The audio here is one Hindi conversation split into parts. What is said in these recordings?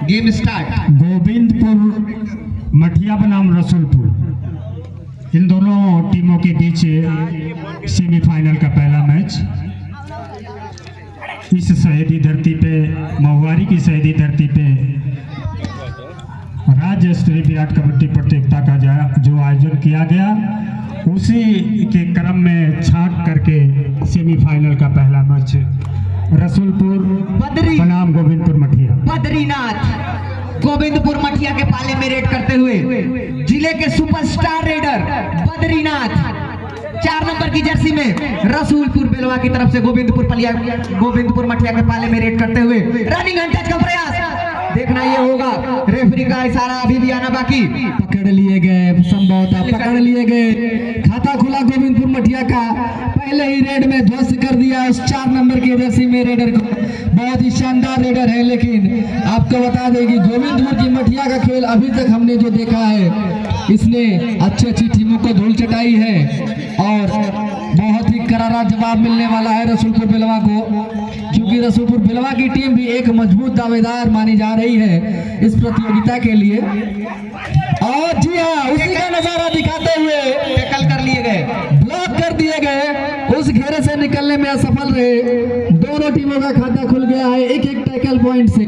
Game start. गोविंदपुर मठिया बनाम रसूलपुर, इन दोनों टीमों के बीच सेमीफाइनल का पहला मैच इस शहीदी धरती पे, महुआरी की शहीदी धरती पे राज्य स्तरीय विराट कबड्डी प्रतियोगिता का जो आयोजन किया गया, उसी के क्रम में छांट करके सेमीफाइनल का पहला मैच रसूलपुर बनाम गोविंदपुर मठिया। बद्रीनाथ गोविंदपुर मठिया के पाले में रेड करते हुए जिले के सुपरस्टार रेडर बद्रीनाथ 4 नंबर की जर्सी में रसूलपुर बेलवा की तरफ से गोविंदपुर मठिया के पाले में रेड करते हुए रनिंग अनटच का प्रयास। देखना ये होगा, रेफरी का इशारा अभी भी आना बाकी। पकड़ लिए गए, संभवतः पकड़ लिए गए। खाता खुला गोविंदपुर मठिया का, पहले ही रेड में ध्वस्त कर दिया उस 4 नंबर की जर्सी में रेडर को। बहुत ही शानदार रेडर है, लेकिन आपको बता दें कि गोविंदपुर की मठिया का खेल अभी तक हमने जो देखा है, इसने अच्छी अच्छी टीमों को धूल चटाई है और बहुत ही करारा जवाब मिलने वाला है रसूलपुर बेलवा को, क्योंकि रसूलपुर बेलवा की टीम भी एक मजबूत दावेदार मानी जा रही है इस प्रतियोगिता के लिए। और जी हाँ, उसी का नजारा दिखाते हुए टैकल कर लिए गए, ब्लॉक कर दिए गए, उस घेरे से निकलने में असफल रहे। दोनों टीमों का खाता खुल गया है एक टैकल पॉइंट से।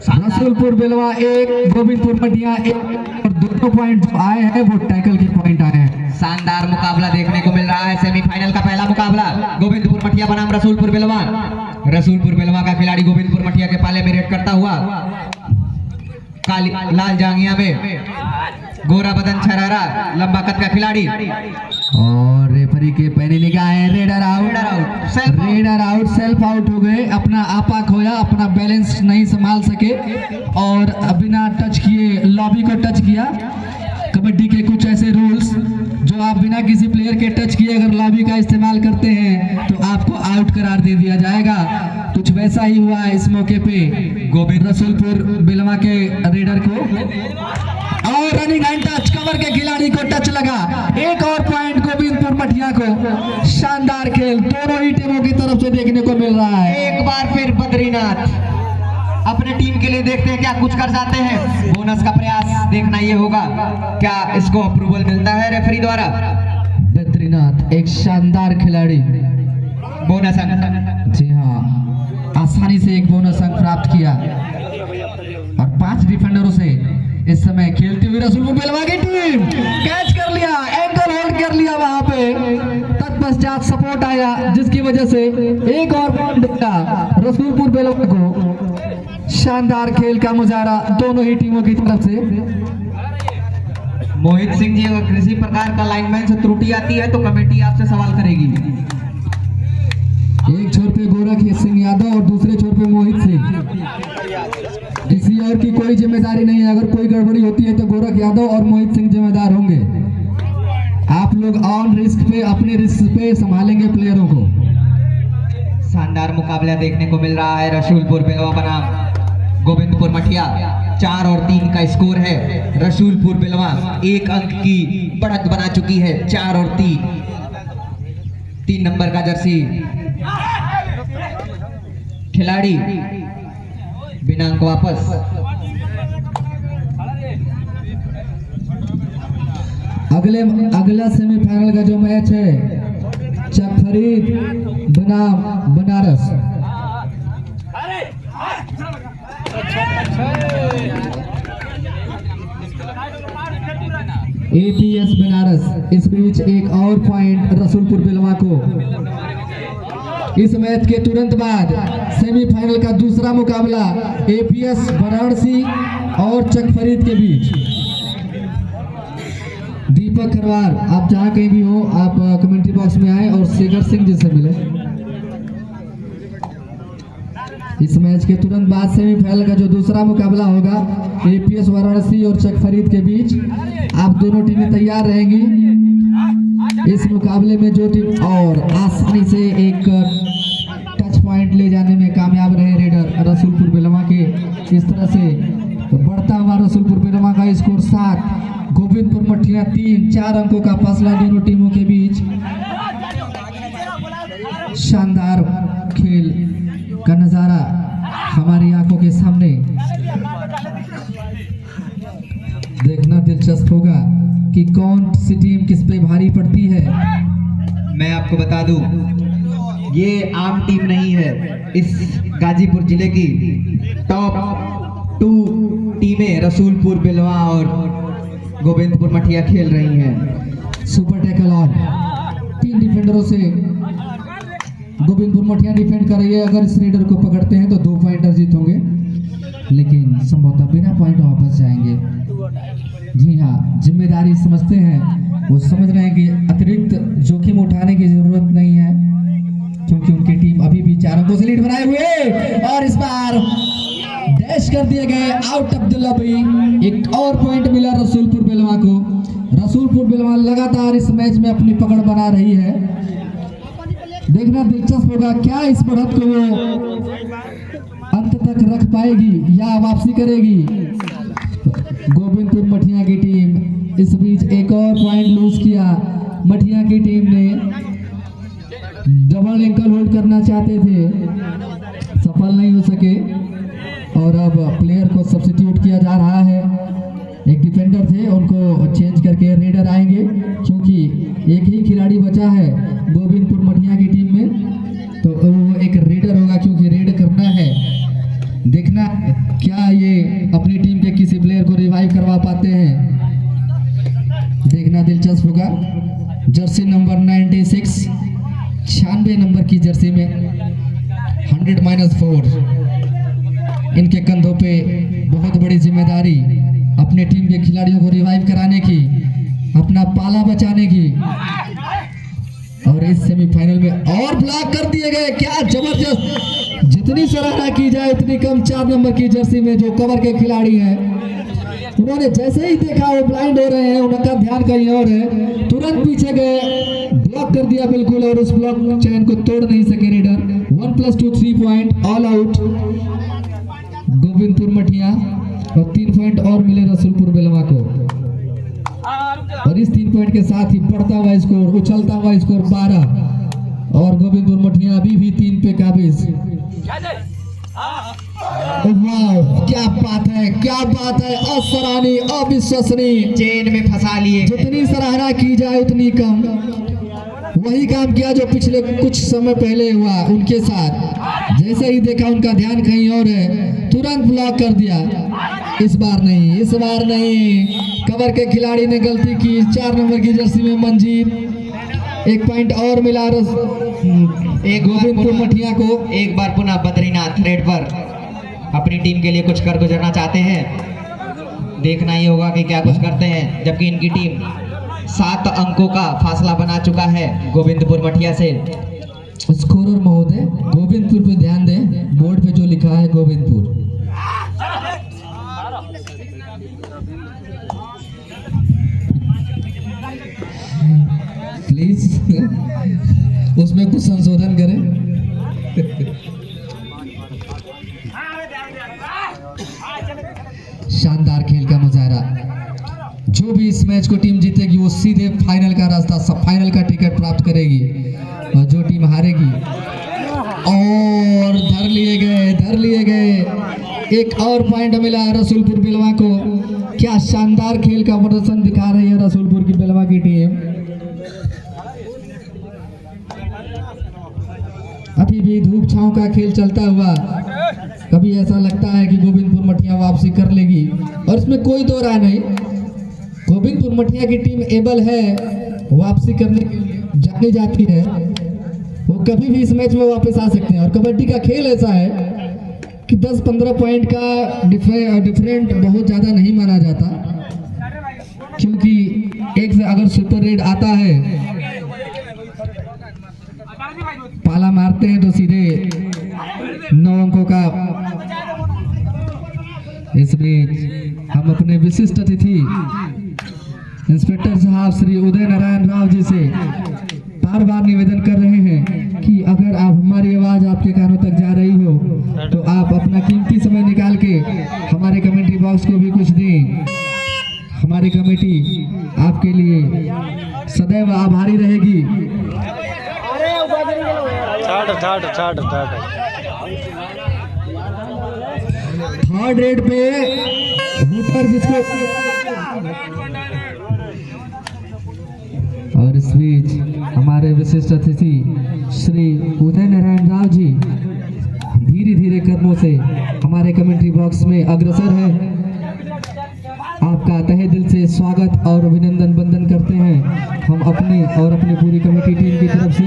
रसूलपुर बेलवा 1, गोविंदपुर मठिया 1, और दोनों पॉइंट जो आए हैं वो टैकल के पॉइंट आए हैं। शानदार मुकाबला देखने को मिल रहा है। सेमीफाइनल का पहला मुकाबला गोविंदपुर मठिया बनाम रसूलपुर बेलवा। रसूलपुर बेलवा का खिलाड़ी गोविंदपुर मठिया के पाले में रेड करता हुआ काली लाल जांगिया में गोरा बदन छरारा लंबा कद का खिलाड़ी, और रेफरी के पैनी निगाहें, रेडर आउट, सेल्फ आउट हो गए। अपना आपा खोया, अपना बैलेंस नहीं संभाल सके और बिना टच किए लॉबी को टच किया। कबड्डी के कुछ ऐसे रूल्स जो आप बिना किसी प्लेयर के टच किए अगर लॉबी का इस्तेमाल करते हैं तो आपको आउट करार दे दिया जाएगा। कुछ वैसा ही हुआ है इस मौके पे गोविंद रसूलपुर बेलवा के रेडर को, और रनिंग एंड टच कवर के खिलाड़ी को टच लगा। एक और पॉइंट गोविंदपुर मठिया को। शानदार खेल दोनों ही टीमों की तरफ से देखने को मिल रहा है। एक बार फिर बद्रीनाथ अपने टीम के लिए देखते हैं क्या कुछ कर जाते हैं। बोनस का प्रयास देखना ये होगा, क्या इसको अप्रूवल मिलता है रेफरी द्वारा। बद्रीनाथ एक शानदार खिलाड़ी, बोनस अंक, जी हाँ, आसानी से एक बोनस अंक प्राप्त किया और 5 डिफेंडरों से इस समय खेलती हुई रसूलपुर बेलवा की टीम कैच कर लिया, एंकल होल्ड कर लिया वहां पे। तत्पश्चात सपोर्ट आया जिसकी वजह से एक और पॉइंट दिया रसूलपुर बेलवा को। शानदार खेल का मुजाहरा दोनों ही टीमों की तरफ से। मोहित सिंह जी, अगर किसी प्रकार का लाइनमैन से त्रुटि आती है तो कमेटी आपसे सवाल करेगी। एक छोर पे गोरख सिंह यादव और दूसरे छोर पे मोहित सिंह। किसी और की कोई जिम्मेदारी नहीं है, अगर कोई गड़बड़ी होती है तो गोरख यादव और मोहित सिंह जिम्मेदार होंगे। आप लोग ऑन रिस्क पे, अपने रिस्क पे संभालेंगे प्लेयरों को। शानदार मुकाबला देखने को मिल रहा है। रसूलपुर बेलवा बनाम गोविंदपुर मठिया 4 और 3 का स्कोर है। रसूलपुर बेलवा 1 अंक की बढ़त बना चुकी है। 4 और 3 नंबर का जर्सी खिलाड़ी बिना अंक वापस। अगला सेमीफाइनल का जो मैच है चकफरीद बनाम बनारस। APS बनारस, इस बीच एक और पॉइंट रसूलपुर बेलवा को। इस मैच के तुरंत बाद सेमीफाइनल का दूसरा मुकाबला APS वाराणसी और चकफरीद के बीच। दीपक खरवार, आप जहां कहीं भी हो, आप कमेंट्री बॉक्स में आए और शेखर सिंह जी से मिले। इस मैच के तुरंत बाद सेमीफाइनल का जो दूसरा मुकाबला होगा APS वाराणसी और चकफरीद के बीच। आप दोनों टीमें तैयार रहेंगी। इस मुकाबले में जो टीम और आसानी से एक टच पॉइंट ले जाने में कामयाब रहे रेडर रसूलपुर बेलवा के। इस तरह से बढ़ता हुआ रसूलपुर बेलवा का स्कोर 7, गोविंदपुर मठिया 3, 4 अंकों का फासला दोनों टीमों के बीच। शानदार खेल का नज़ारा हमारी आंखों के सामने देखना दिलचस्प होगा कि कौन सी टीम किस पे भारी पड़ती है। मैं आपको बता दूं, ये आम टीम नहीं है। इस गाजीपुर जिले की टॉप 2 टीमें रसूलपुर बेलवा और गोविंदपुर मठिया खेल रही हैं। सुपर टैकल ऑन 3 डिफेंडरों से गोविंदपुर मठिया डिफेंड कर रही है। अगर इस रेडर को पकड़ते हैं तो 2 पॉइंटर जीत होंगे, लेकिन संभवतः बिना पॉइंट वापस जाएंगे। जी हाँ, जिम्मेदारी समझते हैं, वो समझ रहे हैं कि अतिरिक्त जोखिम उठाने की जरूरत नहीं है, क्योंकि उनकी टीम अभी भी 4 अंकों से लीड बनाए हुए और इस बार डैश कर दिए गए आउट ऑफ द लॉबी। एक और पॉइंट मिला रसूलपुर बेलवा को। रसूलपुर बेलवा लगातार इस मैच में अपनी पकड़ बना रही है। देखना दिलचस्प होगा क्या इस बढ़त को वो अंत तक रख पाएगी या वापसी करेगी। गोविंदपुर मठिया की टीम इस बीच एक और पॉइंट लूज किया। मठिया की टीम ने डबल एंकल होल्ड करना चाहते थे, सफल नहीं हो सके और अब प्लेयर को सब्स्टिट्यूट किया जा रहा है। एक डिफेंडर थे, उनको चेंज करके रेडर आएंगे, क्योंकि एक ही खिलाड़ी बचा है गोविंदपुर मठिया की टीम में, तो वो एक रेडर होगा, क्योंकि रेड करना है। देखना क्या ये अपनी टीम के किसी प्लेयर को रिवाइव करवा पाते हैं, देखना दिलचस्प होगा। जर्सी नंबर 96 96 नंबर की जर्सी में 100-4 इनके कंधों पे बहुत बड़ी जिम्मेदारी, अपने टीम के खिलाड़ियों को रिवाइव कराने की, अपना पाला बचाने की। और इस सेमीफाइनल में और ब्लॉक कर दिए गए, क्या जबरदस्त। जितनी सराहना की जाए उतनी कम। 4 नंबर की जर्सी में जो कवर के खिलाड़ी हैं, उन्होंने जैसे ही देखा वो ब्लाइंड हो रहे हैं, उनका ध्यान कहीं और है, तुरंत पीछे गए, ब्लॉक कर दिया बिल्कुल, और उस ब्लॉक चैन को तोड़ नहीं सके raider. 1+2 3 point all out Govindpur Mathia, और 3 पॉइंट और मिले रसूलपुर बेलवा को। और इस 3 पॉइंट के साथ ही बढ़ता हुआ स्कोर, उछलता हुआ स्कोर 12, और गोविंदपुर मठिया अभी भी 3 पे काबिज। वाह, क्या बात है, क्या बात है, असरानी, अविश्वसनीय। चेन में फंसा लिए। जितनी सराहना की जाए उतनी कम। वही काम किया जो पिछले कुछ समय पहले हुआ उनके साथ। जैसे ही देखा उनका ध्यान कहीं और है, तुरंत ब्लॉक कर दिया। इस बार नहीं, इस बार नहीं, कवर के खिलाड़ी ने गलती की। 4 नंबर की जर्सी में मंजीत, 1 पॉइंट और मिला एक गोविंदपुर मठिया को। एक बार पुनः बद्रीनाथ रेड पर अपनी टीम के लिए कुछ कर गुजरना चाहते हैं। देखना ही होगा कि क्या कुछ करते हैं, जबकि इनकी टीम 7 अंकों का फासला बना चुका है गोविंदपुर मठिया से। स्कोरर महोदय, गोविंदपुर पे ध्यान दें, बोर्ड पे जो लिखा है गोविंदपुर। प्लीज उसमें कुछ संशोधन करें। शानदार खेल का मुजाहरा। जो भी इस मैच को टीम जीतेगी वो सीधे फाइनल का रास्ता, फाइनल का टिकट प्राप्त करेगी, और जो टीम हारेगी और धर लिए गए। एक और पॉइंट मिला रसूलपुर बेलवा को। क्या शानदार खेल का प्रदर्शन दिखा रही है रसूलपुर की बेलवा की टीम। अभी भी धूप छांव का खेल चलता हुआ कभी ऐसा लगता है कि गोविंदपुर मठिया वापसी कर लेगी, और इसमें कोई दो राय नहीं। गोविंदपुर मठिया की टीम एबल है वापसी करने के लिए, जानी जाती है, वो कभी भी इस मैच में वापस आ सकते हैं। और कबड्डी का खेल ऐसा है कि 10-15 पॉइंट का डिफरेंट बहुत ज़्यादा नहीं माना जाता, क्योंकि एक से अगर सुपर रेड आता है, पाला मारते हैं, तो सीधे 9 अंकों का। इस बीच हम अपने विशिष्ट अतिथि इंस्पेक्टर साहब श्री उदय नारायण राव जी से बार बार निवेदन कर रहे हैं कि अगर आप हमारी आवाज आपके कानों तक जा रही हो तो आप अपना कीमती समय निकाल के हमारे कमेंट्री बॉक्स को भी कुछ दें। हमारी कमेटी आपके लिए सदैव आभारी रहेगी। थर्ड रेड पे हुटर जिसको और इस बीच हमारे विशिष्ट अतिथि श्री उदय नारायण राव जी धीरे धीरे कदमों से हमारे कमेंट्री बॉक्स में अग्रसर है। आपका तहे दिल से स्वागत और अभिनंदन बंदन करते हैं हम अपनी और अपनी पूरी कमेटी टीम की तरफ से।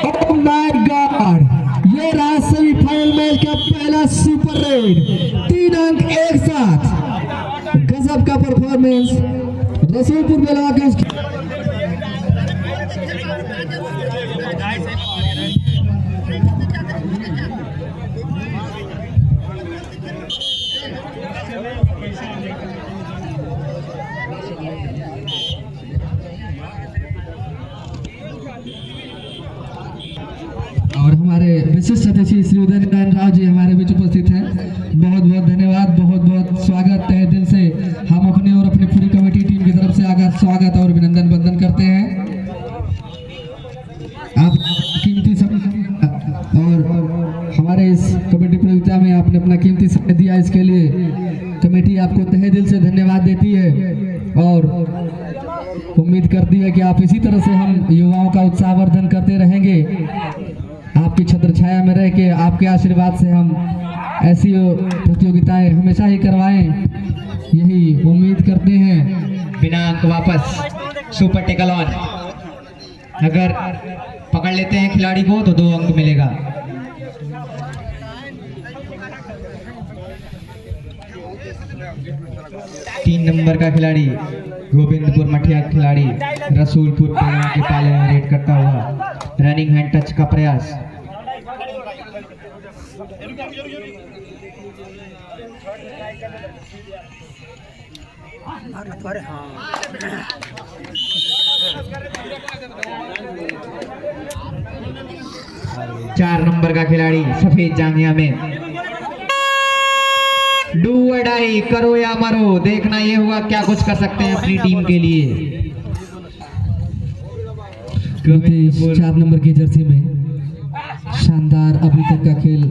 Oh my God! ये रहा सेमीफाइनल मैच का पहला सुपर रेड, 3 अंक एक साथ। गजब का परफॉर्मेंस रसूलपुर बेलवा के और हमारे विशिष्ट अतिथि श्री उदय नारायण राव जी हमारे बीच उपस्थित हैं। बहुत बहुत धन्यवाद, बहुत बहुत स्वागत तहे दिल से हम अपनी और अपनी पूरी कमेटी टीम की तरफ से आगे स्वागत और अभिनंदन बंदन करते हैं। आप कीमती समय और हमारे इस कमेटी प्रतियोगिता में आपने अपना कीमती समय दिया, इसके लिए कमेटी आपको तहे दिल से धन्यवाद देती है और उम्मीद करती है कि आप इसी तरह से हम युवाओं का उत्साहवर्धन करते रहेंगे। आपकी छत्र छाया में रह के आपके आशीर्वाद से हम ऐसी प्रतियोगिताएं हमेशा ही करवाएं, यही उम्मीद करते हैं। बिना अंक वापस सुपर टेकल ऑन। अगर पकड़ लेते हैं खिलाड़ी को तो 2 अंक मिलेगा। तीन नंबर का खिलाड़ी गोविंदपुर मठिया खिलाड़ी रसूलपुर बेलवा के पाले में रेड करता हुआ रनिंग हैंड टच का प्रयास। चार नंबर का खिलाड़ी सफेद जांघिया में डू और डाई, करो या मरो, देखना ये हुआ क्या कुछ कर सकते हैं अपनी टीम के लिए। 4 नंबर की जर्सी में शानदार अभी तक का खेल।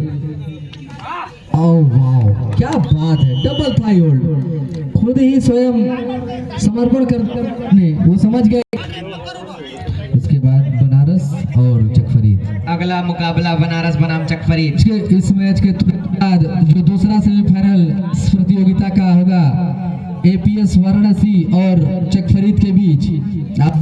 ओह वाह, क्या बात है, डबल थाई होल्ड, खुद ही स्वयं समर्पण करने वो समझ गए। इसके बाद बनारस और चकफरीद, अगला मुकाबला बनारस बनाम चकफरीद। इस मैच के बाद जो दूसरा सेमीफाइनल प्रतियोगिता का होगा एपीएस वाराणसी और चकफरीद के बीच, आप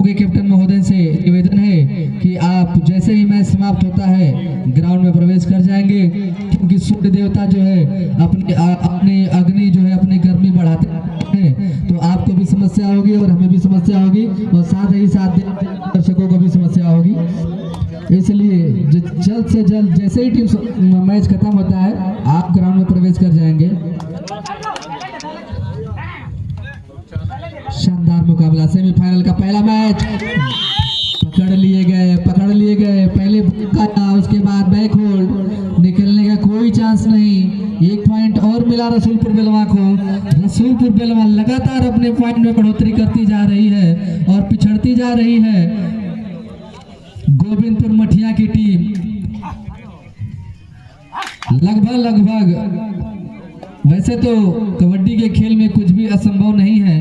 कैप्टन महोदय से निवेदन है कि आप जैसे ही मैच समाप्त होता है ग्राउंड में प्रवेश कर जाएंगे, क्योंकि सूर्य देवता जो है अपनी अग्नि जो है अपनी गर्मी बढ़ाते हैं, तो आपको भी समस्या होगी और हमें भी समस्या होगी और साथ ही साथ दर्शकों को भी समस्या होगी। इसलिए जल्द से जल्द जैसे ही टीम मैच खत्म होता है आप ग्राउंड में प्रवेश कर जाएंगे। शानदार मुकाबला, सेमीफाइनल का पहला मैच। पकड़ लिए गए, पहले बुका, उसके बाद बैक होल्ड, निकलने का कोई चांस नहीं। 1 पॉइंट और मिला रसूलपुर बेलवा को। रसूलपुर बेलवा लगातार अपने पॉइंट में बढ़ोतरी करती जा रही है और पिछड़ती जा रही है गोविंदपुर मठिया की टीम। लगभग वैसे तो कबड्डी के खेल में कुछ भी असंभव नहीं है,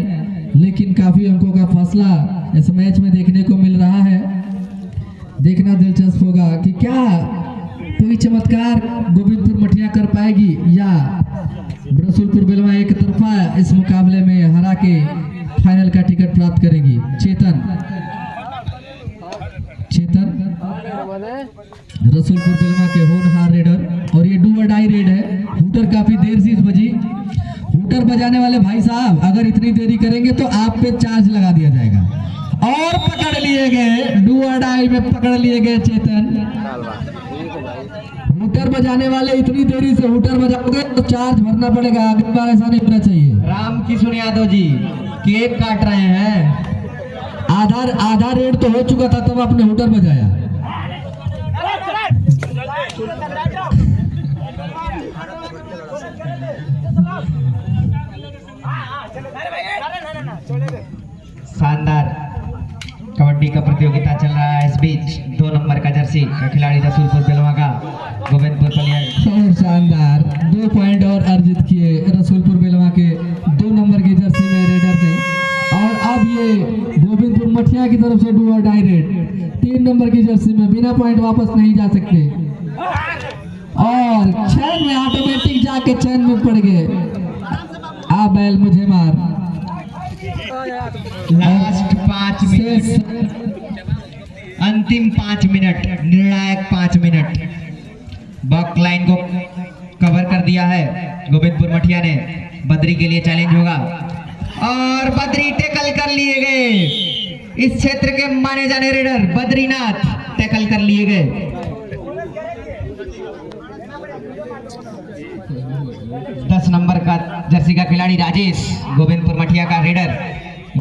लेकिन काफी अंकों का फासला इस मैच में देखने को मिल रहा है। देखना दिलचस्प होगा कि क्या कोई चमत्कार गोविंदपुर मठिया कर पाएगी या रसूलपुर बेलवा एक तरफा इस मुकाबले में हरा के फाइनल का टिकट प्राप्त करेगी। चेतन रसूलपुर बेलवा के होनहार रेडर, और ये डू और डाई रेड है। हुटर काफी देर से बजी। हुटर बजाने वाले भाई साहब अगर इतनी देरी करेंगे तो आप पे चार्ज लगा दिया जाएगा। और पकड़ लिए गए, डू और डाई में पकड़ लिए गए चेतन। हुटर बजाने वाले इतनी देरी से हुटर बजाओगे तो चार्ज भरना पड़ेगा, अगली बार ऐसा नहीं होना चाहिए। राम किशोर यादव जी केक काट रहे हैं। आधा रेड तो हो चुका था तब आपने हुटर बजाया। शानदार कबड्डी का प्रतियोगिता चल रहा है। इस बीच 2 नंबर का जर्सी का खिलाड़ी रसूलपुर बेलवा का गोविंदपुर पलिया। शानदार 2 पॉइंट तरफ से डू और डाई रेड। 3 नंबर की जर्सी में बिना पॉइंट वापस नहीं जा सकते और चैन में ऑटोमेटिक जाके चैन में पड़ गए। आ बैल मुझे मार। लास्ट 5 मिनट, अंतिम 5 मिनट, निर्णायक 5 मिनट। बक लाइन को कवर कर दिया है गोविंदपुर मठिया ने। बद्री के लिए चैलेंज होगा और बद्री टैकल कर लिए गए। इस क्षेत्र के माने जाने रेडर बद्रीनाथ टैकल कर लिए गए। 10 नंबर का जर्सी का खिलाड़ी राजेश गोविंदपुर मठिया का रेडर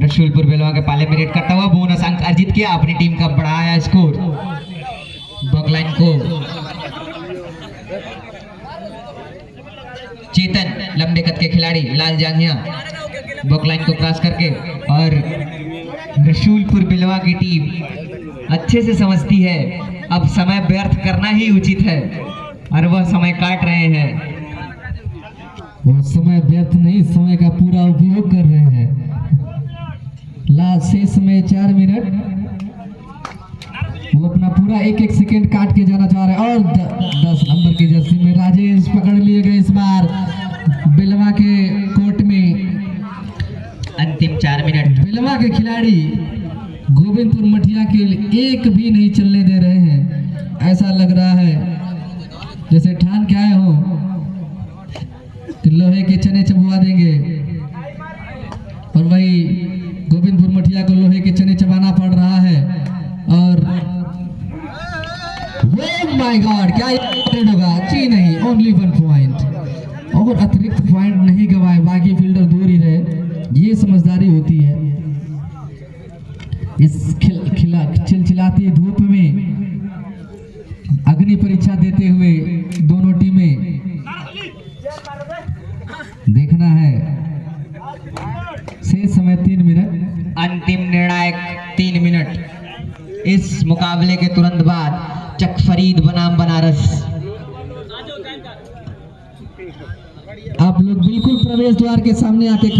रसूलपुर बेलवा के पाले में रेड करता हुआ बोनस अंक अर्जित किया, अपनी टीम का बढ़ाया स्कोर। बकलाइन को चेतन लंबे कद के खिलाड़ी लाल जांघिया बकलाइन को क्रॉस करके, और रसूलपुर बेलवा की टीम अच्छे से समझती है अब समय व्यर्थ करना ही उचित है और वह समय काट रहे हैं। वो समय व्यर्थ नहीं, समय का पूरा उपयोग कर रहे हैं। लास्ट शेष में 4 मिनट, वो अपना पूरा 1-1 सेकेंड काट के जाना चाह रहे हैं। और 10 नंबर की जर्सी में राजेश पकड़ लिए गए इस बार बेलवा के कोर्ट में। अंतिम 4 मिनट। बेलवा के खिलाड़ी गोविंदपुर मठिया के लिए एक भी नहीं चलने दे रहे हैं। ऐसा लग रहा है जैसे ठान के आए हो कि लोहे के चने चबवा देंगे, और वही गोविंदपुर मठिया को लोहे के चने चबाना पड़ रहा है। और माय गॉड, क्या रेड होगा? जी नहीं, ओनली 1 पॉइंट और अतिरिक्त पॉइंट नहीं गवाए, बाकी फील्डर दूर ही रहे। ये समझदारी होती है। इस चिलचिलाती धूप में अग्नि परीक्षा देते हुए दोनों टीमें देखना है। शेष समय 3 मिनट। अंतिम निर्णायक 3 मिनट। इस मुकाबले के तुरंत बाद चक फरीद बनाम बनारस। आप लोग बिल्कुल प्रवेश द्वार के सामने आके